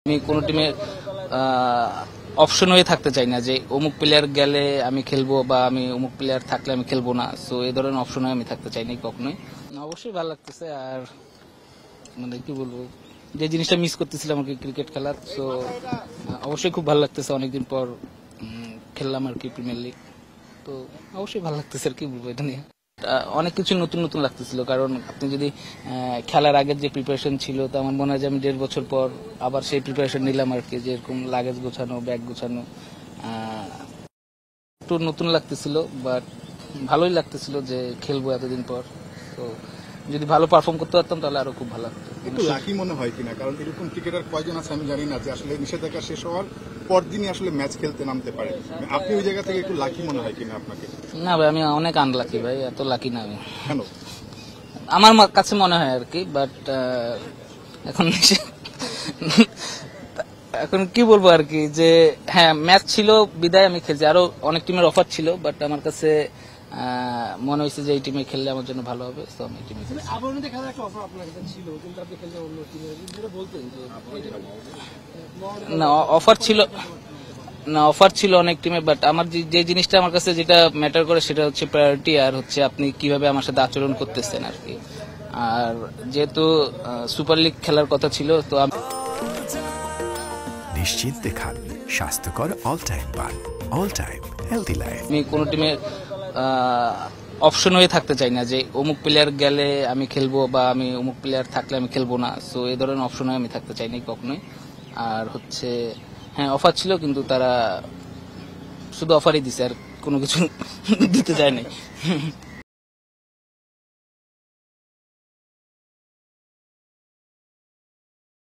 আমি কোনো টিমে অপশন হয়ে থাকতে চাই না যে অমুক প্লেয়ার গেলে আমি খেলবো বা আমি অমুক প্লেয়ার থাকলে আমি খেলবো না। সো এই ধরনের অপশন হয়ে আমি থাকতে চাই না কখনোই। অবশ্যই ভালো লাগতেছে। আর মানে কি বলবো, যে জিনিসটা মিস করতেছিলাম আর কি ক্রিকেট খেলার, সো অবশ্যই খুব ভালো লাগতেছে। অনেকদিন পর খেললাম আর কি প্রিমিয়ার লিগ, তো অবশ্যই ভালো লাগতেছে। আর কি বলবো এটা নিয়ে, অনেক কিছু নতুন নতুন লাগতেছিল। কারণ আপনি যদি খেলার আগের যে প্রিপারেশন ছিল, তো আমার মনে হয় যে আমি 1.5 বছর পর আবার সেই প্রিপারেশন নিলাম আর কি, যেরকম লাগেজ গোছানো, ব্যাগ গোছানো, একটু নতুন লাগতেছিল। বাট ভালোই লাগতেছিল যে খেলবো এতদিন পর। তো যদি ভালো পারফর্ম করতে পারতাম তাহলে আরো খুব ভালো লাগতো। একটু লাকি মনে হয় কিনা, কারণ এরকম ক্রিকেটার কয়জন আছে আমি জানি না যে আসলে নিষেধাজ্ঞা শেষ হওয়ার পরদিনই আসলে ম্যাচ খেলতে নামতে পারে। আপনি ওই জায়গা থেকে একটু লাকি মনে হয় কিনা আপনাকে? না ভাই, আমি অনেক আনলাকি ভাই, এত লাকি না আমি। কেন? আমার কাছে মনে হয় আর কি। বাট এখন এখন কি বলবো আর কি, যে হ্যাঁ ম্যাচ ছিল বিদায় আমি খেলছি, আরো অনেক টিমের অফার ছিল। বাট আমার কাছে মনে হয়েছে যে এই টিমে খেললে আমার জন্য ভালো হবে, তো আমি এই টিমে খেলছি। না অফার ছিল, না অফার ছিল অনেক টিমে। বাট আমার যে জিনিসটা আমার কাছে যেটা ম্যাটার করে সেটা হচ্ছে প্রায়োরিটি, আর হচ্ছে আপনি কিভাবে আমার সাথে আচরণ করতেছেন আর কি। আর যেহেতু সুপার লিগ খেলার কথা ছিল, তো আমি নিশ্চিন্তে খান স্বাস্থ্যকর অল টাইম পান, অল টাইম হেলদি লাইফ। আমি কোনো টিমে অপশন হয়ে থাকতে চাই না যে অমুক প্লেয়ার গেলে আমি খেলবো বা আমি অমুক প্লেয়ার থাকলে আমি খেলবো না। সো এই ধরনের অপশন হয়ে আমি থাকতে চাই না কখনোই। আর হচ্ছে হ্যাঁ অফার ছিল, কিন্তু তারা শুধু অফারই দিছে, আর কোনো কিছু দিতে চায় নাই।